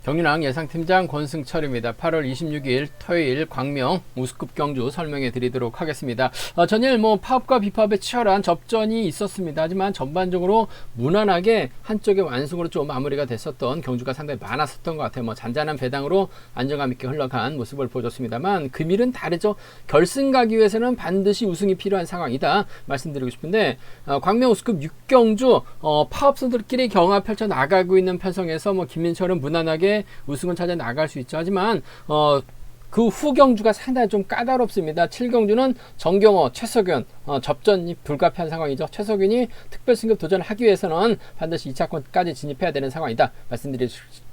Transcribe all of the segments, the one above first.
경륜왕 예상팀장 권승철입니다. 8월 26일 토요일 광명 우스급 경주 설명해 드리도록 하겠습니다. 전일 파업과 비파업의 치열한 접전이 있었습니다. 하지만 전반적으로 무난하게 한쪽의 완승으로 좀 마무리가 됐었던 경주가 상당히 많았었던 것 같아요. 잔잔한 배당으로 안정감 있게 흘러간 모습을 보여줬습니다만 금일은 다르죠. 결승 가기 위해서는 반드시 우승이 필요한 상황이다 말씀드리고 싶은데, 광명 우스급 6경주 파업 선수들끼리 경합 펼쳐 나가고 있는 편성에서 김민철은 무난하게 우승은 찾아 나갈 수 있죠. 하지만 그 후경주가 상당히 좀 까다롭습니다. 7경주는 정경호, 최석윤 접전이 불가피한 상황이죠. 최석윤이 특별승급 도전을 하기 위해서는 반드시 2차권까지 진입해야 되는 상황이다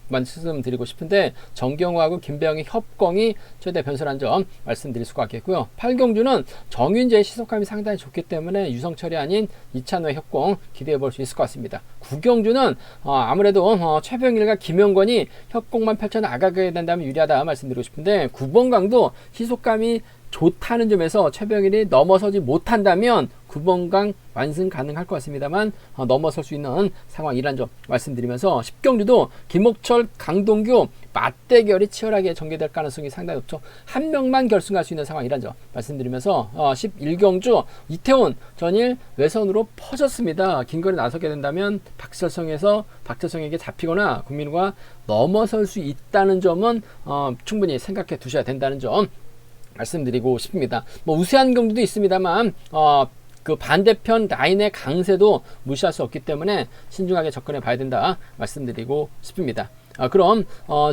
말씀드리고 싶은데, 정경호하고 김배영의 협공이 최대 변수란 점 말씀드릴 수가 있겠고요. 8경주는 정윤재의 시속감이 상당히 좋기 때문에 유성철이 아닌 이찬호의 협공 기대해 볼 수 있을 것 같습니다. 9경주는 아무래도 최병일과 김영권이 협공만 펼쳐 나가게 된다면 유리하다 말씀드리고 싶은데, 9번 강도 시속감이 좋다는 점에서 최병일이 넘어서지 못한다면 9번 강 완승 가능할 것 같습니다만 넘어설 수 있는 상황이란 점 말씀드리면서, 10경주도 김옥철, 강동규 맞대결이 치열하게 전개될 가능성이 상당히 높죠. 한 명만 결승할 수 있는 상황이란 점 말씀드리면서 11경주 이태원 전일 외선으로 퍼졌습니다. 긴거리 나서게 된다면 박철성에게 잡히거나 국민과 넘어설 수 있다는 점은 충분히 생각해 두셔야 된다는 점 말씀드리고 싶습니다. 우세한 경주도 있습니다만 그 반대편 라인의 강세도 무시할 수 없기 때문에 신중하게 접근해 봐야 된다 말씀드리고 싶습니다. 그럼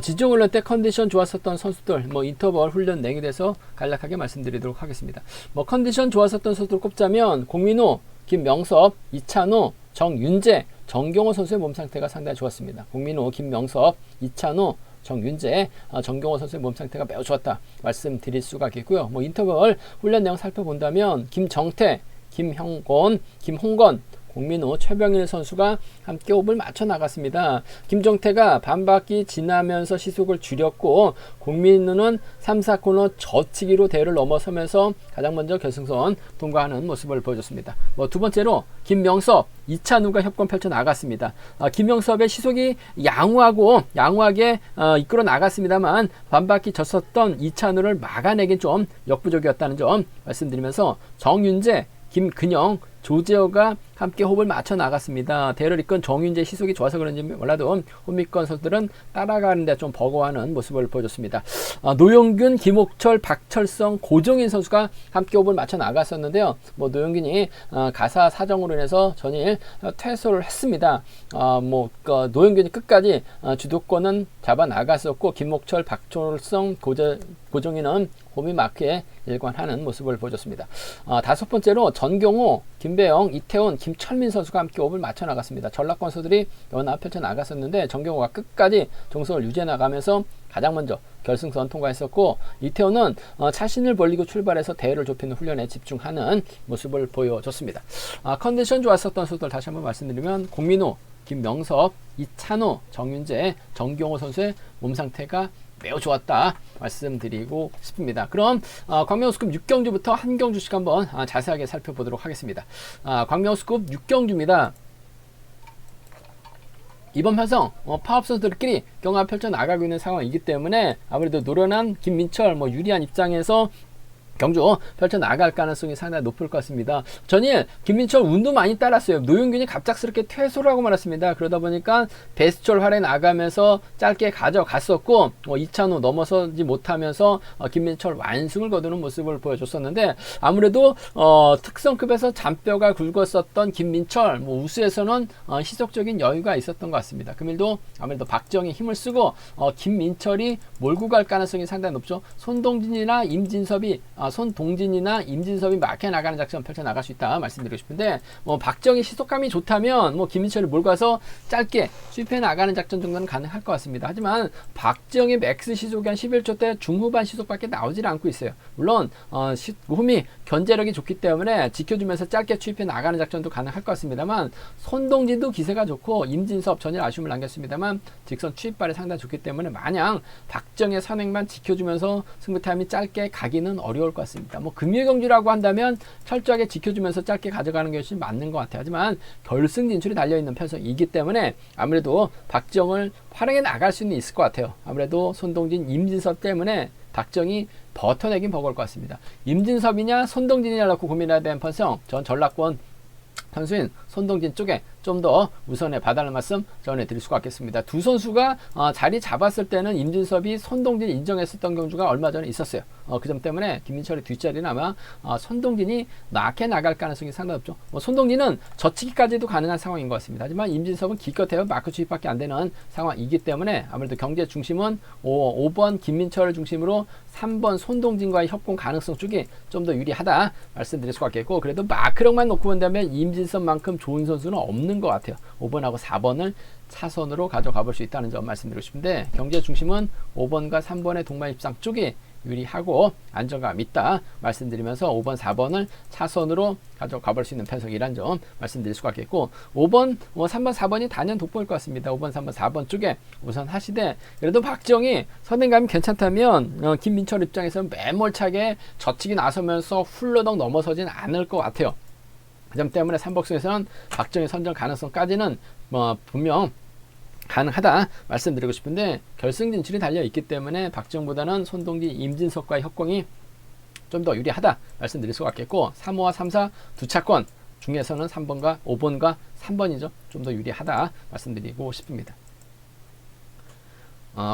지정 훈련 때 컨디션 좋았었던 선수들 인터벌 훈련 내용에 대해서 간략하게 말씀드리도록 하겠습니다. 컨디션 좋았었던 선수들 꼽자면 공민호, 김명섭, 이찬호, 정윤재, 정경호 선수의 몸 상태가 상당히 좋았습니다. 공민호, 김명섭, 이찬호, 정윤재, 정경호 선수의 몸 상태가 매우 좋았다 말씀드릴 수가 있겠고요. 인터벌 훈련 내용 살펴본다면 김정태, 김형곤, 김홍건, 공민호, 최병일 선수가 함께 호흡을 맞춰 나갔습니다. 김정태가 반바퀴 지나면서 시속을 줄였고, 공민호는 3, 4코너 저치기로 대회를 넘어서면서 가장 먼저 결승선 통과하는 모습을 보여줬습니다. 두 번째로 김명섭, 이찬우가 협공 펼쳐 나갔습니다. 김명섭의 시속이 양호하게 이끌어 나갔습니다만 반바퀴 졌었던 이찬우를 막아내긴 좀 역부족이었다는 점 말씀드리면서, 정윤재, 김근영, 조재호가 함께 호흡을 맞춰 나갔습니다. 대회를 이끈 정윤재 시속이 좋아서 그런지 몰라도 혼미권 선수들은 따라가는데 좀 버거워하는 모습을 보여줬습니다. 노영균, 김옥철, 박철성, 고정인 선수가 함께 호흡을 맞춰 나갔었는데요. 노영균이 가사 사정으로 인해서 전일 퇴소를 했습니다. 노영균이 끝까지 주도권은 잡아 나갔었고, 김옥철, 박철성, 고정인은 호흡이 맞게 일관하는 모습을 보여줬습니다. 다섯 번째로 전경호, 김배영, 이태원, 김철민 선수가 함께 호흡을 맞춰 나갔습니다. 전라권 선수들이 연합 펼쳐 나갔었는데 정경호가 끝까지 정성을 유지해 나가면서 가장 먼저 결승선 통과했었고, 이태원은 자신을 벌리고 출발해서 대회를 좁히는 훈련에 집중하는 모습을 보여줬습니다. 컨디션 좋았었던 선수들 다시 한번 말씀드리면, 공민호, 김명섭, 이찬호, 정윤재, 정경호 선수의 몸 상태가 매우 좋았다 말씀드리고 싶습니다. 그럼 광명우스급 6경주부터 한 경주씩 한번 자세하게 살펴보도록 하겠습니다. 광명우스급 6경주입니다. 이번 편성 파업 선수들끼리 경합 펼쳐 나가고 있는 상황이기 때문에 아무래도 노련한 김민철 유리한 입장에서 경주 펼쳐 나갈 가능성이 상당히 높을 것 같습니다. 전일 김민철 운도 많이 따랐어요. 노영균이 갑작스럽게 퇴소를 하고 말았습니다. 그러다 보니까 베스트철 활에 나가면서 짧게 가져갔었고, 이찬호 넘어서지 못하면서 김민철 완승을 거두는 모습을 보여줬었는데, 아무래도 특성급에서 잔뼈가 굵었었던 김민철 우수에서는 희석적인 여유가 있었던 것 같습니다. 금일도 아무래도 박정희 힘을 쓰고 김민철이 몰고 갈 가능성이 상당히 높죠. 손동진이나 임진섭이 막혀 나가는 작전 펼쳐 나갈 수 있다 말씀드리고 싶은데, 박정희 시속감이 좋다면 김민철을 몰고 가서 짧게 수입해 나가는 작전 정도는 가능할 것 같습니다. 하지만 박정희 맥스 시속이 한 11초대 중후반 시속밖에 나오질 않고 있어요. 물론 홈이 견제력이 좋기 때문에 지켜주면서 짧게 추입해 나가는 작전도 가능할 것 같습니다만, 손동진도 기세가 좋고 임진섭 전일 아쉬움을 남겼습니다만 직선 추입발이 상당히 좋기 때문에 마냥 박정희의 선행만 지켜주면서 승부 타임이 짧게 가기는 어려울 것 같습니다. 뭐 금일경주라고 한다면 철저하게 지켜주면서 짧게 가져가는 것이 맞는 것 같아요. 하지만 결승 진출이 달려있는 편성이기 때문에 아무래도 박지영을 활용해 나갈 수는 있을 것 같아요. 아무래도 손동진, 임진섭 때문에 박정이 버텨내긴 버거울 것 같습니다. 임진섭이냐 손동진이냐라고 고민해야 되는 편성, 전 전라권 선수인 손동진 쪽에 좀 더 우선에 봐달라는 말씀 전해드릴 수가 있겠습니다. 두 선수가 자리 잡았을 때는 임진섭이 손동진 인정했었던 경주가 얼마 전에 있었어요. 그 점 때문에 김민철의 뒷자리는 아마 손동진이 낙해 나갈 가능성이 상당히 높죠. 손동진은 젖히기까지도 가능한 상황인 것 같습니다. 하지만 임진섭은 기껏해요 마크 주입밖에 안 되는 상황이기 때문에 아무래도 경제 중심은 5번 김민철을 중심으로 3번 손동진과의 협공 가능성 쪽이 좀 더 유리하다 말씀드릴 수가 있겠고, 그래도 마크력만 놓고 본다면 임진섭만큼 좋은 선수는 없는 것 같아요. 5번하고 4번을 차선으로 가져가 볼 수 있다는 점 말씀드리고 싶은데, 경제 중심은 5번과 3번의 동반 입상 쪽이 유리하고 안정감 있다 말씀드리면서 5번, 4번을 차선으로 가져가 볼 수 있는 편성이란 점 말씀드릴 수가 있겠고, 5번, 3번, 4번이 단연 돋보일 것 같습니다. 5번, 3번, 4번 쪽에 우선 하시되, 그래도 박정희 선행감이 괜찮다면 김민철 입장에서는 매몰차게 젖히기 나서면서 훌러덩 넘어서진 않을 것 같아요. 그 점 때문에 삼복승에서는 박정희 선정 가능성까지는 분명 가능하다 말씀드리고 싶은데, 결승 진출이 달려있기 때문에 박정보다는 손동진, 임진섭과의 협공이 좀 더 유리하다 말씀드릴 수가 있겠고, 3호와 3사 두 차권 중에서는 3번과 5번과 3번이죠. 좀 더 유리하다 말씀드리고 싶습니다.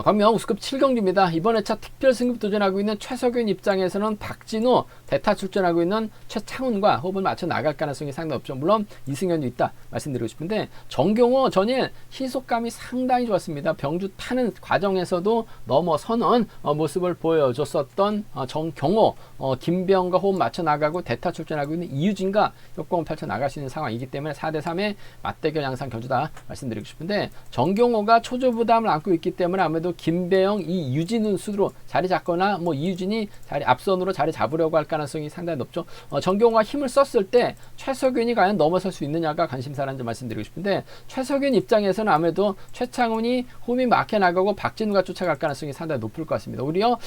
광명 우승급 7경주입니다. 이번 회차 특별 승급 도전하고 있는 최석윤 입장에서는 박진호, 대타 출전하고 있는 최창훈과 호흡을 맞춰 나갈 가능성이 상당히 높죠. 물론 이승현도 있다 말씀드리고 싶은데, 정경호 전일 희속감이 상당히 좋았습니다. 병주 타는 과정에서도 넘어서는 모습을 보여줬었던 정경호, 김병과 호흡 맞춰 나가고 대타 출전하고 있는 이유진과 협공을 펼쳐 나갈 수 있는 상황이기 때문에 4대3의 맞대결 양상 경주다 말씀드리고 싶은데, 정경호가 초조 부담을 안고 있기 때문에 아무래도 김배영, 이유진은 수로 자리 잡거나 이유진이 앞선으로 자리 잡으려고 할 가능성이 상당히 높죠. 정경호가 힘을 썼을 때 최석윤이 과연 넘어설 수 있느냐가 관심사라는 점 말씀드리고 싶은데, 최석윤 입장에서는 아무래도 최창훈이 홈이 막혀 나가고 박진우가 쫓아갈 가능성이 상당히 높을 것 같습니다. 오히려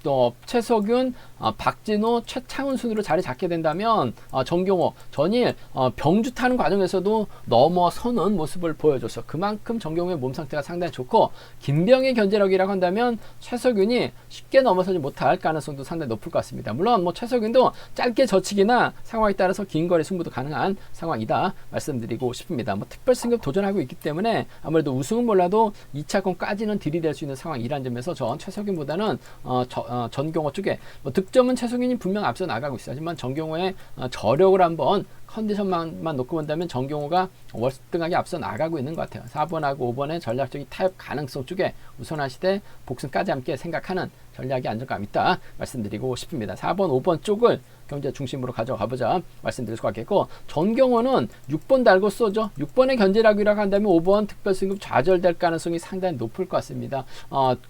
또 최석윤, 박진우, 최창훈 순으로 자리 잡게 된다면 정경호 전일 병주 타는 과정에서도 넘어서는 모습을 보여줘서 그만큼 정경호의 몸 상태가 상당히 좋고, 김병의 견제력이라고 한다면 최석윤이 쉽게 넘어서지 못할 가능성도 상당히 높을 것 같습니다. 물론 최석윤도 짧게 젖히기나 상황에 따라서 긴 거리 승부도 가능한 상황이다 말씀드리고 싶습니다. 특별 승급 도전하고 있기 때문에 아무래도 우승은 몰라도 2차권까지는 들이댈 수 있는 상황이라는 점에서 전 최석윤보다는 전경호 쪽에 득점은 최석윤이 분명 앞서 나가고 있어요. 하지만 전경호의 저력을 한번 컨디션만 놓고 본다면 전경호가 월등하게 앞서 나가고 있는 것 같아요. 4번하고 5번의 전략적인 타협 가능성 쪽에 우선하시되 복승까지 함께 생각하는 전략이 안정감 있다 말씀드리고 싶습니다. 4번, 5번 쪽을 경제 중심으로 가져가보자 말씀드릴 수가 있겠고, 전경호는 6번 달고 쏘죠. 6번의 견제락이라고 한다면 5번 특별승급 좌절될 가능성이 상당히 높을 것 같습니다.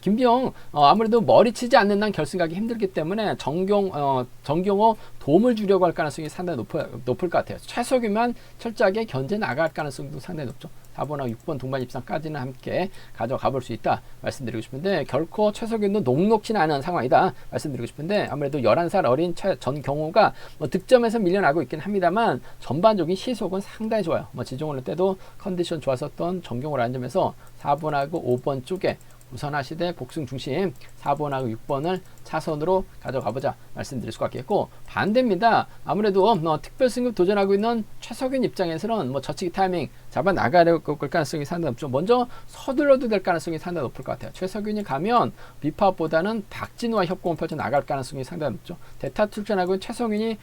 김병 아무래도 머리 치지 않는 한 결승 가기 힘들기 때문에 전경호 도움을 주려고 할 가능성이 상당히 높을 것 같아요. 최석유만 철저하게 견제 나갈 가능성도 상당히 높죠. 4번하고 6번 동반 입상까지는 함께 가져가 볼 수 있다 말씀드리고 싶은데, 결코 최석윤도 녹록치는 않은 상황이다 말씀드리고 싶은데, 아무래도 11살 어린 전경호가 득점에서 밀려나고 있긴 합니다만 전반적인 시속은 상당히 좋아요. 지종을 때도 컨디션 좋았었던 전경호라는 점에서 4번하고 5번 쪽에 우선하시되 복승 중심 4번하고 6번을 차선으로 가져가보자 말씀드릴 수가 있겠고, 반대입니다. 아무래도 특별 승급 도전하고 있는 최석윤 입장에서는 젖히기 타이밍 잡아 나가려고 할 가능성이 상당히 높죠. 먼저 서둘러도 될 가능성이 상당히 높을 것 같아요. 최석윤이 가면 비파업보다는 박진우와 협공을 펼쳐 나갈 가능성이 상당히 높죠. 대타 출전하고 최창훈이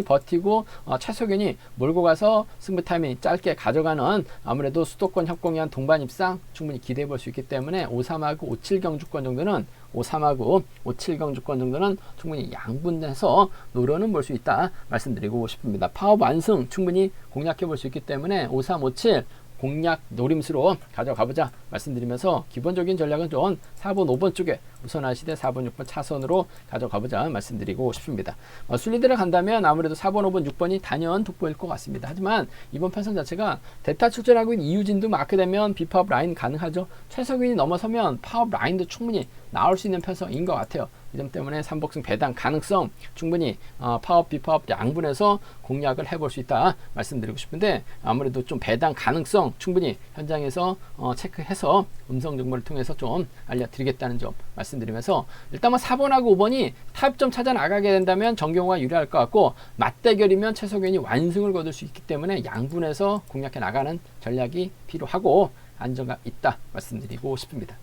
버티고 최석윤이 몰고 가서 승부 타이밍 짧게 가져가는 아무래도 수도권 협공이 한 동반 입상 충분히 기대해 볼 수 있기 때문에 5-3하고 5-7경주권 정도는 5-3하고 5-7경주권 정도는 충분히 양분해서 노려는 볼 수 있다 말씀드리고 싶습니다. 파업 완승 충분히 공략해 볼 수 있기 때문에 5-3, 5-7 공략 노림수로 가져가보자 말씀드리면서, 기본적인 전략은 좀 4번, 5번 쪽에 우선하시되 4번, 6번 차선으로 가져가보자 말씀드리고 싶습니다. 순리대로 간다면 아무래도 4번, 5번, 6번이 단연 돋보일 것 같습니다. 하지만 이번 편성 자체가 대타 출전하고 있는 이유진도 마크 되면 비파업 라인 가능하죠. 최석윤이 넘어서면 파업 라인도 충분히 나올 수 있는 편성인 것 같아요. 이 점 때문에 삼복승 배당 가능성 충분히 파업 비파업 양분해서 공략을 해볼 수 있다 말씀드리고 싶은데, 아무래도 좀 배당 가능성 충분히 현장에서 체크해서 음성 정보를 통해서 좀 알려드리겠다는 점 말씀드리면서, 일단 뭐 4번하고 5번이 타협점 찾아 나가게 된다면 정경호가 유리할 것 같고, 맞대결이면 최석윤이 완승을 거둘 수 있기 때문에 양분해서 공략해 나가는 전략이 필요하고 안정감 있다 말씀드리고 싶습니다.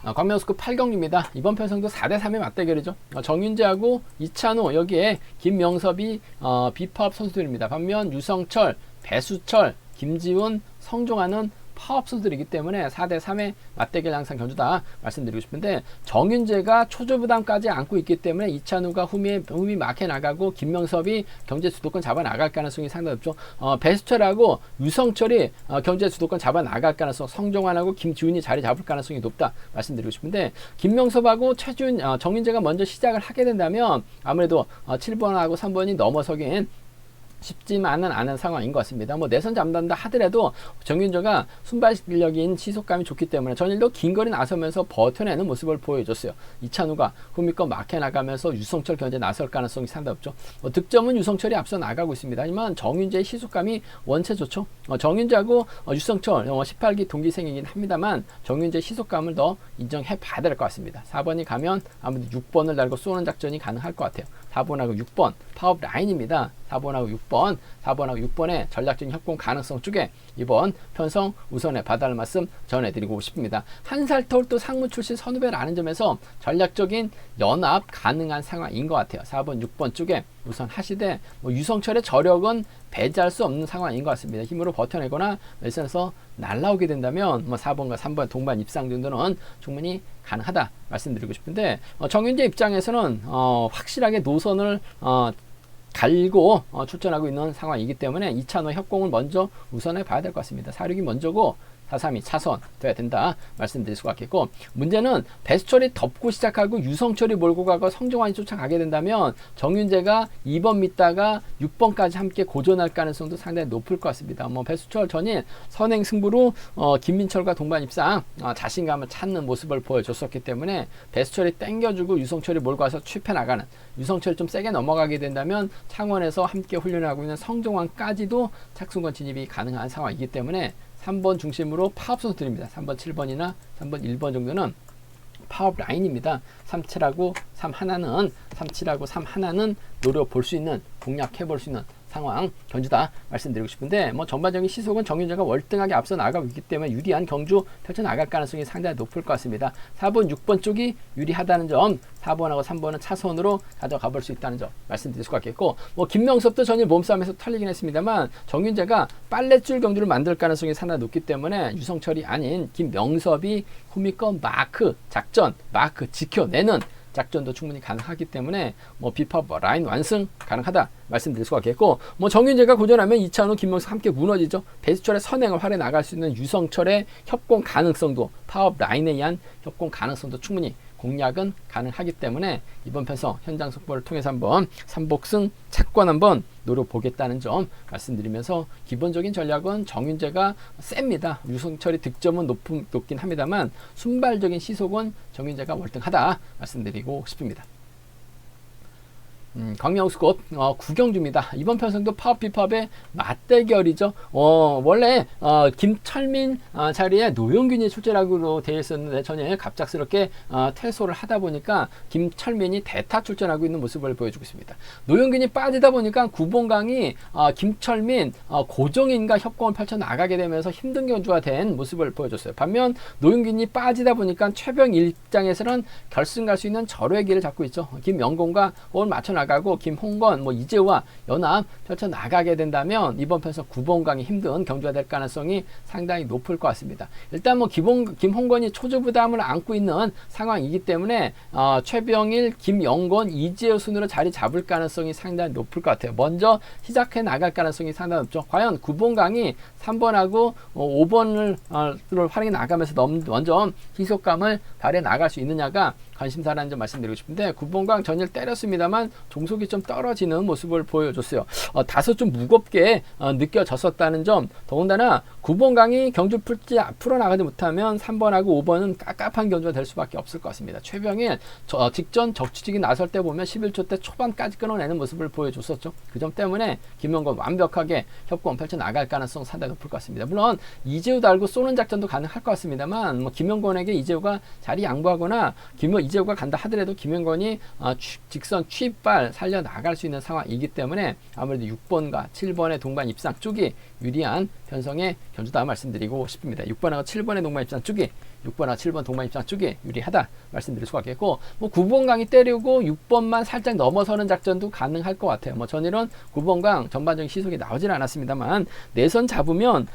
광명우스컵 8경기입니다. 이번 편성도 4대3의 맞대결이죠. 정윤재하고 이찬호, 여기에 김명섭이 비파업 선수들입니다. 반면 유성철, 배수철, 김지훈, 성종환은 파업 선수들이기 때문에 4대3의 맞대결 항상 견주다 말씀드리고 싶은데, 정윤재가 초조부담까지 안고 있기 때문에 이찬우가 흠이 막혀 나가고 김명섭이 경제 주도권 잡아 나갈 가능성이 상당히 높죠. 배수철하고 유성철이 경제 주도권 잡아 나갈 가능성, 성종환하고 김지훈이 자리 잡을 가능성이 높다 말씀드리고 싶은데, 김명섭하고 정윤재가 먼저 시작을 하게 된다면 아무래도 7번하고 3번이 넘어서긴 쉽지만은 않은 상황인 것 같습니다. 뭐 내선 잡는다 하더라도 정윤재가 순발력인 시속감이 좋기 때문에 전일도 긴 거리 나서면서 버텨내는 모습을 보여줬어요. 이찬우가 흠이껏 막혀 나가면서 유성철 견제 나설 가능성이 상당히 없죠. 득점은 유성철이 앞서 나가고 있습니다. 하지만 정윤재의 시속감이 원체 좋죠. 정윤재하고 유성철 18기 동기생이긴 합니다만 정윤재의 시속감을 더 인정해 봐야 될 것 같습니다. 4번이 가면 아무래도 6번을 달고 쏘는 작전이 가능할 것 같아요. 4번하고 6번 파업 라인입니다. 4번하고 6번의 전략적인 협공 가능성 쪽에 이번 편성 우선에 봐달라는 말씀 전해드리고 싶습니다. 한살터울 또 상무 출신 선후배라는 점에서 전략적인 연합 가능한 상황인 것 같아요. 4번, 6번 쪽에 우선 하시되, 유성철의 저력은 배제할 수 없는 상황인 것 같습니다. 힘으로 버텨내거나 멜선에서 날라오게 된다면 4번과 3번 동반 입상 정도는 충분히 가능하다 말씀드리고 싶은데, 정윤재 입장에서는 확실하게 노선을 갈고 출전하고 있는 상황이기 때문에 이찬호 협공을 먼저 우선해 봐야 될 것 같습니다. 4.6이 먼저고 4-3이 차선 돼야 된다 말씀드릴 수가 있겠고, 문제는 배수철이 덮고 시작하고 유성철이 몰고 가고 성종환이 쫓아가게 된다면 정윤재가 2번 믿다가 6번까지 함께 고전할 가능성도 상당히 높을 것 같습니다. 배수철 전인 선행 승부로 김민철과 동반 입상 자신감을 찾는 모습을 보여줬었기 때문에 배수철이 땡겨주고 유성철이 몰고 와서 취패 나가는, 유성철이 좀 세게 넘어가게 된다면 창원에서 함께 훈련하고 있는 성종환까지도 착순권 진입이 가능한 상황이기 때문에 3번 중심으로 파업 선수들입니다. 3번, 7번이나 3번, 1번 정도는 파업 라인입니다. 37하고 3하나는 노려볼 수 있는, 공략해볼 수 있는 상황 견주다 말씀드리고 싶은데, 전반적인 시속은 정윤재가 월등하게 앞서 나가고 있기 때문에 유리한 경주 펼쳐나갈 가능성이 상당히 높을 것 같습니다. 4번, 6번 쪽이 유리하다는 점, 4번하고 3번은 차선으로 가져가 볼 수 있다는 점 말씀드릴 수가 있겠고, 김명섭도 전일 몸싸움에서 털리긴 했습니다만 정윤재가 빨래줄 경주를 만들 가능성이 상당히 높기 때문에 유성철이 아닌 김명섭이 흠이껏 마크 작전, 마크 지켜내는 작전도 충분히 가능하기 때문에 비파업 라인 완승 가능하다 말씀드릴 수가 있겠고, 정윤재가 고전하면 이찬호, 김명섭 함께 무너지죠. 배수철의 선행을 활용해 나갈 수 있는 유성철의 협공 가능성도, 파업 라인에 의한 협공 가능성도 충분히 공략은 가능하기 때문에 이번 편성 현장 속보를 통해서 한번 삼복승 채권 한번 노려보겠다는 점 말씀드리면서, 기본적인 전략은 정윤재가 셉니다. 유성철이 득점은 높긴 합니다만 순발적인 시속은 정윤재가 월등하다 말씀드리고 싶습니다. 광명우스컵 9경주입니다. 이번 편성도 파업 비파업의 맞대결이죠. 원래 김철민 자리에 노영균이 출전하기로 되어 있었는데 전에 갑작스럽게 퇴소를 하다 보니까 김철민이 대타 출전하고 있는 모습을 보여주고 있습니다. 노영균이 빠지다 보니까 구봉강이 김철민, 고정인과 협공을 펼쳐나가게 되면서 힘든 경주가 된 모습을 보여줬어요. 반면 노영균이 빠지다 보니까 최병 입장에서는 결승 갈 수 있는 절호의 길을 잡고 있죠. 김영곤과 호흡을 맞춰나가고 김홍건, 이재우와 연합 펼쳐나가게 된다면 이번 편에서 구봉강이 힘든 경주가 될 가능성이 상당히 높을 것 같습니다. 일단 김홍건이 초조부담을 안고 있는 상황이기 때문에 최병일, 김영건, 이재우 순으로 자리 잡을 가능성이 상당히 높을 것 같아요. 먼저 시작해 나갈 가능성이 상당히 높죠. 과연 구봉강이 3번하고 5번을 활용해 나가면서 먼저 희속감을 발휘해 나갈 수 있느냐가 관심사라는 점 말씀드리고 싶은데 9번강 전일 때렸습니다만 종속이 좀 떨어지는 모습을 보여줬어요. 다소 좀 무겁게 느껴졌었다는 점, 더군다나 9번강이 경주 풀어나가지 못하면 3번하고 5번은 깝깝한 경주가 될 수밖에 없을 것 같습니다. 최병일 직전 적주직이 나설 때 보면 11초 때 초반까지 끊어내는 모습을 보여줬었죠. 그 점 때문에 김영건 완벽하게 협공 펼쳐나갈 가능성 상당히 높을 것 같습니다. 물론 이재우 달고 쏘는 작전도 가능할 것 같습니다만 뭐 김영건에게 이재우가 자리 양보하거나 이재우가 간다 하더라도 김영건이 직선 취입발 살려나갈 수 있는 상황이기 때문에 아무래도 6번과 7번의 동반 입상 쪽이 유리한 편성의 경주다 말씀드리고 싶습니다. 6번하고 7번의 동반 입상 쪽이 6번하고 7번 동반 입상 쪽이 유리하다 말씀드릴 수가 있겠고, 뭐 9번 강이 때리고 6번만 살짝 넘어서는 작전도 가능할 것 같아요. 뭐 전일은 9번 강 전반적인 시속이 나오질 않았습니다만 내선 잡으면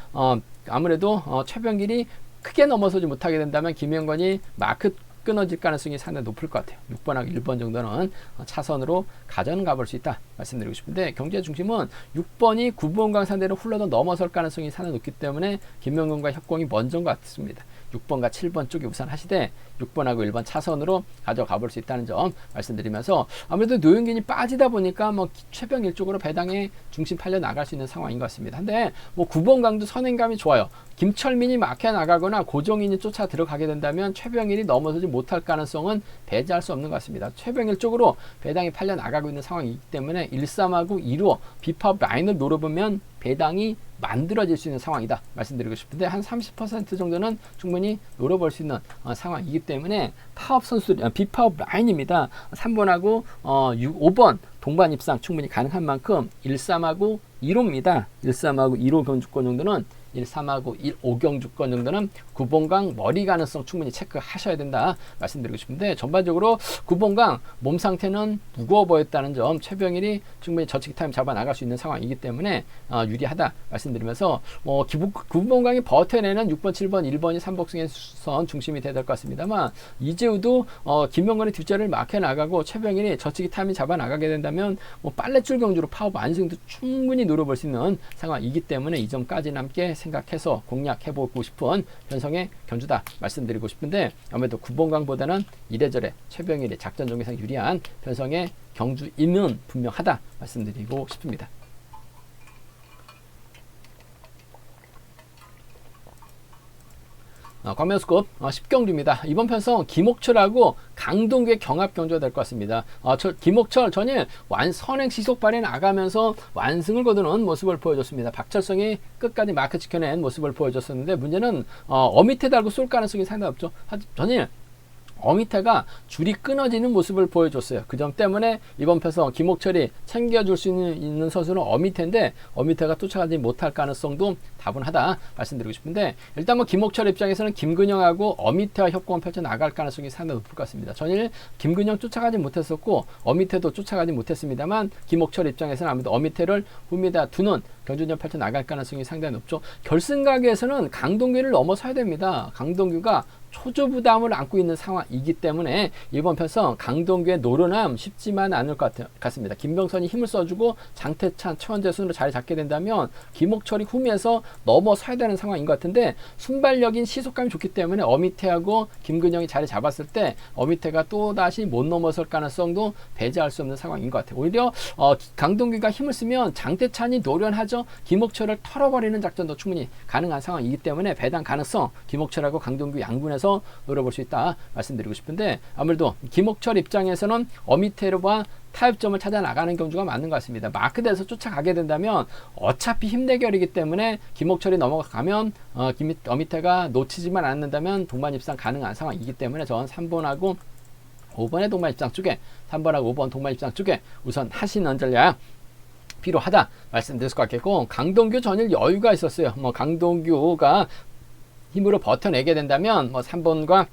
아무래도 최병길이 크게 넘어서지 못하게 된다면 김영건이 마크 끊어질 가능성이 상당히 높을 것 같아요. 6번하고 1번 정도는 차선으로 가져는 가볼 수 있다 말씀드리고 싶은데, 경주의 중심은 6번이 9번강 상대로 흘러도 넘어설 가능성이 상당히 높기 때문에 김명근과 협공이 먼저인 것 같습니다. 6번과 7번 쪽이 우선 하시되 6번하고 1번 차선으로 가져가 볼 수 있다는 점 말씀드리면서, 아무래도 노영균이 빠지다 보니까 뭐 최병일 쪽으로 배당에 중심 팔려 나갈 수 있는 상황인 것 같습니다. 근데 뭐 9번 강도 선행감이 좋아요. 김철민이 막혀 나가거나 고정인이 쫓아 들어가게 된다면 최병일이 넘어서지 못할 가능성은 배제할 수 없는 것 같습니다. 최병일 쪽으로 배당이 팔려 나가고 있는 상황이기 때문에 1-3하고 2로 비팝 라인을 노려보면 배당이 만들어질 수 있는 상황이다 말씀드리고 싶은데, 한 30% 정도는 충분히 노려볼 수 있는 상황이기 때문에 파업 선수 비파업 라인입니다. 3번하고 5번 동반 입상 충분히 가능한 만큼 1-3하고 2로입니다. 1-3하고 2로 경주권 정도는 1-3하고 1-5경주권 정도는 9번강 머리 가능성 충분히 체크하셔야 된다 말씀드리고 싶은데, 전반적으로 9번강 몸 상태는 무거워 보였다는 점, 최병일이 충분히 저치기 타임 잡아 나갈 수 있는 상황이기 때문에 유리하다 말씀드리면서 9번강이 버텨내는 6번, 7번, 1번이 3복승의 선 중심이 돼야 될 것 같습니다만, 이재우도 김명건의 뒷자리를 막혀 나가고 최병일이 저치기 타임이 잡아 나가게 된다면 뭐 빨래줄 경주로 파업 안승도 충분히 노려볼 수 있는 상황이기 때문에 이 점까지는 함께 생각해서 공략해보고 싶은 편성의 경주다 말씀드리고 싶은데, 아무래도 9번강보다는 이래저래 최병일의 작전 전개상 유리한 편성의 경주임은 분명하다 말씀드리고 싶습니다. 광명스급 10경주입니다. 이번 편성 김옥철하고 강동규의 경합 경주가 될 것 같습니다. 김옥철 전일 선행 시속 발에 나가면서 완승을 거두는 모습을 보여줬습니다. 박철성이 끝까지 마크 지켜낸 모습을 보여줬었는데, 문제는 어미태 달고 쏠 가능성이 상당히 없죠. 전일 어미태가 줄이 끊어지는 모습을 보여줬어요. 그 점 때문에 이번 편성 김옥철이 챙겨줄 수 있는 선수는 어미태인데, 어미태가 쫓아가지 못할 가능성도 다분하다 말씀드리고 싶은데, 일단 뭐 김옥철 입장에서는 김근영하고 어미태와 협공을 펼쳐 나갈 가능성이 상당히 높을 것 같습니다. 전일 김근영 쫓아가지 못했었고 어미태도 쫓아가지 못했습니다만, 김옥철 입장에서는 아무래도 어미태를 홈에다 두는 경주전 펼쳐 나갈 가능성이 상당히 높죠. 결승가게에서는 강동규를 넘어서야 됩니다. 강동규가 초조부담을 안고 있는 상황이기 때문에 이번 편성 강동규의 노련함 쉽지만 않을 것 같습니다. 김병선이 힘을 써주고 장태찬, 최원재 순으로 자리 잡게 된다면 김옥철이 후미에서 넘어서야 되는 상황인 것 같은데, 순발력인 시속감이 좋기 때문에 어미태하고 김근영이 자리 잡았을 때 어미태가 또다시 못 넘어설 가능성도 배제할 수 없는 상황인 것 같아요. 오히려 강동규가 힘을 쓰면 장태찬이 노련하죠. 김옥철을 털어버리는 작전도 충분히 가능한 상황이기 때문에 배당 가능성 김옥철하고 강동규 양군에서 노려볼 수 있다 말씀드리고 싶은데, 아무래도 김옥철 입장에서는 어미테르와 타협점을 찾아 나가는 경주가 맞는 것 같습니다. 마크대에서 쫓아가게 된다면 어차피 힘 대결이기 때문에 김옥철이 넘어가면 어미테가 놓치지만 않는다면 동반 입상 가능한 상황이기 때문에 저는 3번하고 5번의 동반 입상 쪽에 3번하고 5번 동반 입상 쪽에 우선 하시는 전략 필요하다 말씀드릴 것 같겠고, 강동규 전일 여유가 있었어요. 강동규가 힘으로 버텨내게 된다면 3번과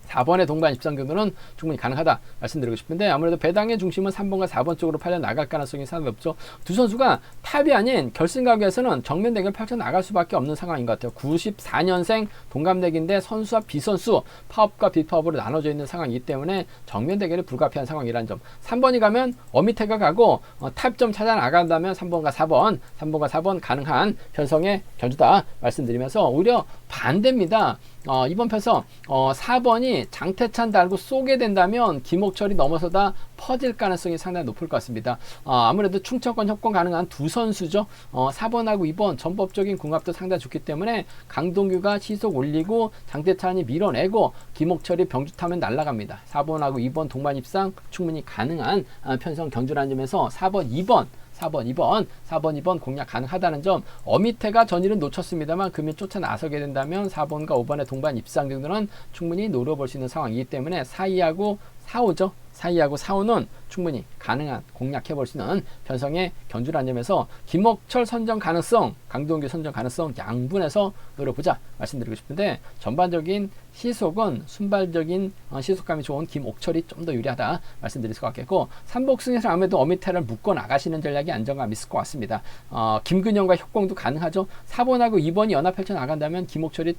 4번의 동반 입상 정도는 충분히 가능하다 말씀드리고 싶은데, 아무래도 배당의 중심은 3번과 4번 쪽으로 팔려 나갈 가능성이 상당히 높죠. 두 선수가 탑이 아닌 결승 가격에서는 정면 대결 펼쳐 나갈 수밖에 없는 상황인 것 같아요. 94년생 동갑내기인데 선수와 비선수, 파업과 비파업으로 나눠져 있는 상황이기 때문에 정면 대결이 불가피한 상황이라는 점. 3번이 가면 어미태가 가고 타협점 찾아 나간다면 3번과 4번 가능한 편성의 견주다 말씀드리면서, 오히려 반대입니다. 이번 편성 4번이 장태찬 달고 쏘게 된다면 김옥철이 넘어서다 퍼질 가능성이 상당히 높을 것 같습니다. 아무래도 충청권 협공 가능한 두 선수죠. 4번하고 2번 전법적인 궁합도 상당히 좋기 때문에 강동규가 시속 올리고 장태찬이 밀어내고 김옥철이 병주 타면 날아갑니다. 4번하고 2번 동반 입상 충분히 가능한 편성 경주라는 점에서 4번, 2번 공략 가능하다는 점. 어미태가 전일은 놓쳤습니다만 금일 쫓아 나서게 된다면 4번과 5번의 동반 입상 정도는 충분히 노려볼 수 있는 상황이기 때문에 4위하고 4호죠. 4위하고 4호는 충분히 가능한 공략해볼 수 있는 편성의 경주라는 점에서 김옥철 선정 가능성, 강동규 선정 가능성 양분해서 노려보자 말씀드리고 싶은데, 전반적인 시속은 순발적인 시속감이 좋은 김옥철이 좀 더 유리하다 말씀드릴 수 같겠고, 삼복승에서 아무래도 어미태를 묶어 나가시는 전략이 안정감 있을 것 같습니다. 김근영과 협공도 가능하죠. 4번하고 2번이 연합 펼쳐 나간다면 김옥철이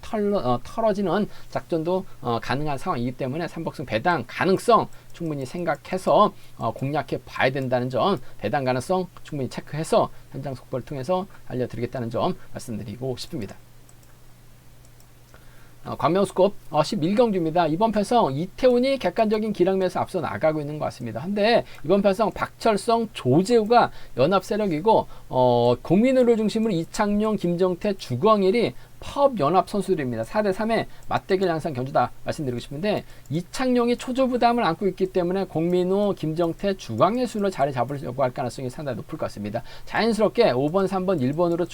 털어지는 작전도 가능한 상황이기 때문에 삼복승 배당 가능성 충분히 생각해서 공략해 봐야 된다는 점, 배당 가능성 충분히 체크해서 현장 속보를 통해서 알려드리겠다는 점 말씀드리고 싶습니다. 광명스컵 11경주입니다. 이번 편성 이태훈이 객관적인 기량면에서 앞서 나가고 있는 것 같습니다. 근데 이번 편성 박철성, 조재우가 연합 세력이고 공민우를 중심으로 이창용, 김정태, 주광일이 파업 연합 선수들입니다. 4대3의 맞대결 양상 경주다 말씀드리고 싶은데, 이창용이 초조 부담을 안고 있기 때문에 공민우, 김정태, 주광일 순으로 자리 잡으려고 할 가능성이 상당히 높을 것 같습니다. 자연스럽게 5번, 3번, 1번으로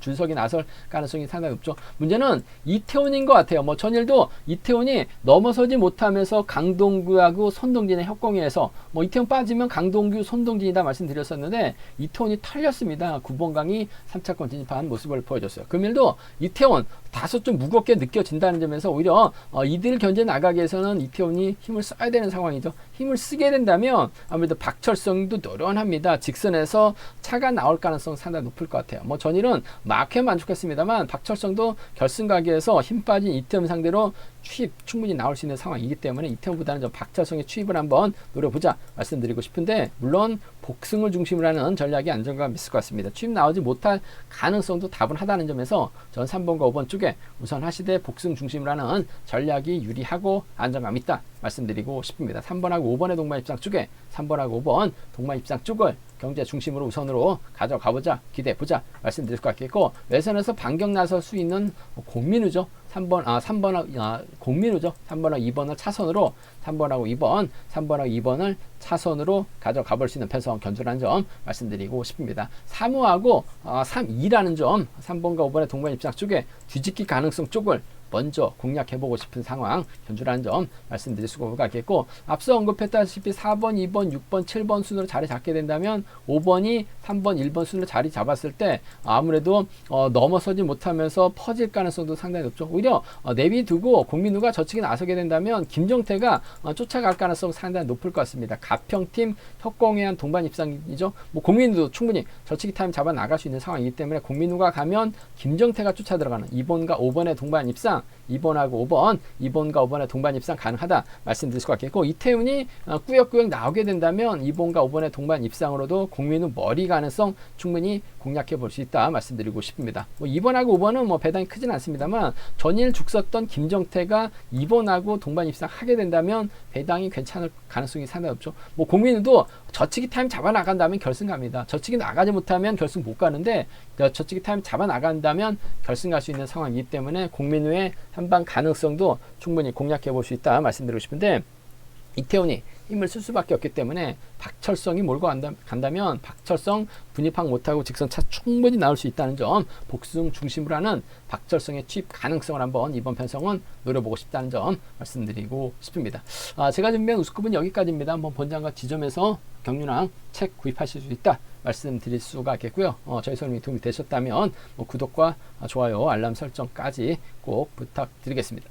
줄석이 나설 가능성이 상당히 높죠. 문제는 이태훈인 것 같아요. 전일도 이태훈이 넘어서지 못하면서 강동규하고 손동진의 협공에서 이태훈 빠지면 강동규, 손동진이다 말씀드렸었는데 이태훈이 털렸습니다. 9번 강이 3차권 진입한 모습을 보여줬어요. 금일도 이태훈 다소 좀 무겁게 느껴진다는 점에서 오히려 이들 견제 나가기 위해서는 이태훈이 힘을 써야 되는 상황이죠. 힘을 쓰게 된다면 아무래도 박철성도 노련합니다. 직선에서 차가 나올 가능성 상당히 높을 것 같아요. 전일은 막혀 만족했습니다만 박철성도 결승 가기 위해서 힘 빠진 이태훈 상대로 추입 충분히 나올 수 있는 상황이기 때문에 이태훈보다는 좀 박철성의 추입을 한번 노려보자 말씀드리고 싶은데, 물론 복승을 중심으로 하는 전략이 안정감 있을 것 같습니다. 추입 나오지 못할 가능성도 다분하다는 점에서 전 3번과 5번 쪽에 우선 하시되 복승 중심으로 하는 전략이 유리하고 안정감 있다 말씀드리고 싶습니다. 3번하고 5번의 동반 입상 쪽에 3번하고 5번 동반 입상 쪽을 경제 중심으로 우선으로 가져가보자, 기대해보자 말씀드릴 것 같겠고, 외선에서 반경 나설 수 있는 공민우죠. 3번하고 2번을 차선으로 3번하고 2번을 차선으로 가져가 볼 수 있는 편성 견주라는 점 말씀드리고 싶습니다. 3호하고 3, 2라는 점, 3번과 5번의 동반 입상 쪽에 뒤집기 가능성 쪽을 먼저 공략해보고 싶은 상황 견주라는 점 말씀드릴 수가 있겠고, 앞서 언급했다시피 4번, 2번, 6번, 7번 순으로 자리 잡게 된다면 5번이 3번, 1번 순으로 자리 잡았을 때 아무래도 넘어서지 못하면서 퍼질 가능성도 상당히 높죠. 오히려 내비두고 공민우가 저측에 나서게 된다면 김정태가 쫓아갈 가능성 상당히 높을 것 같습니다. 가평팀 협공에 한 동반 입상이죠. 공민우도 충분히 저측이 타임 잡아 나갈 수 있는 상황이기 때문에 공민우가 가면 김정태가 쫓아 들어가는 2번과 5번의 동반 입상, 2번하고 2번과 5번의 동반 입상 가능하다 말씀드릴 수 같겠고, 이태훈이 꾸역꾸역 나오게 된다면 2번과 5번의 동반 입상으로도 공민우 머리 가능성 충분히 공략해 볼 수 있다 말씀드리고 싶습니다. 2번하고 5번은 배당이 크진 않습니다만 전일 죽섰던 김정태가 2번하고 동반 입상하게 된다면 배당이 괜찮을 가능성이 상당히 높죠. 공민우도 저측이 타임 잡아 나간다면 결승 갑니다. 저측이 나가지 못하면 결승 못 가는데 저측이 타임 잡아 나간다면 결승 갈 수 있는 상황이기 때문에 공민우의 한방 가능성도 충분히 공략해 볼 수 있다 말씀드리고 싶은데, 이태훈이 힘을 쓸 수밖에 없기 때문에 박철성이 몰고 간다면 박철성 분입항 못하고 직선차 충분히 나올 수 있다는 점, 복승 중심으로 하는 박철성의 취입 가능성을 한번 이번 편성은 노려보고 싶다는 점 말씀드리고 싶습니다. 제가 준비한 우스컵은 여기까지입니다. 한번 본장과 지점에서 경륜왕 책 구입하실 수 있다 말씀드릴 수가 있겠고요. 저희 설명이 도움이 되셨다면 구독과 좋아요, 알람 설정까지 꼭 부탁드리겠습니다.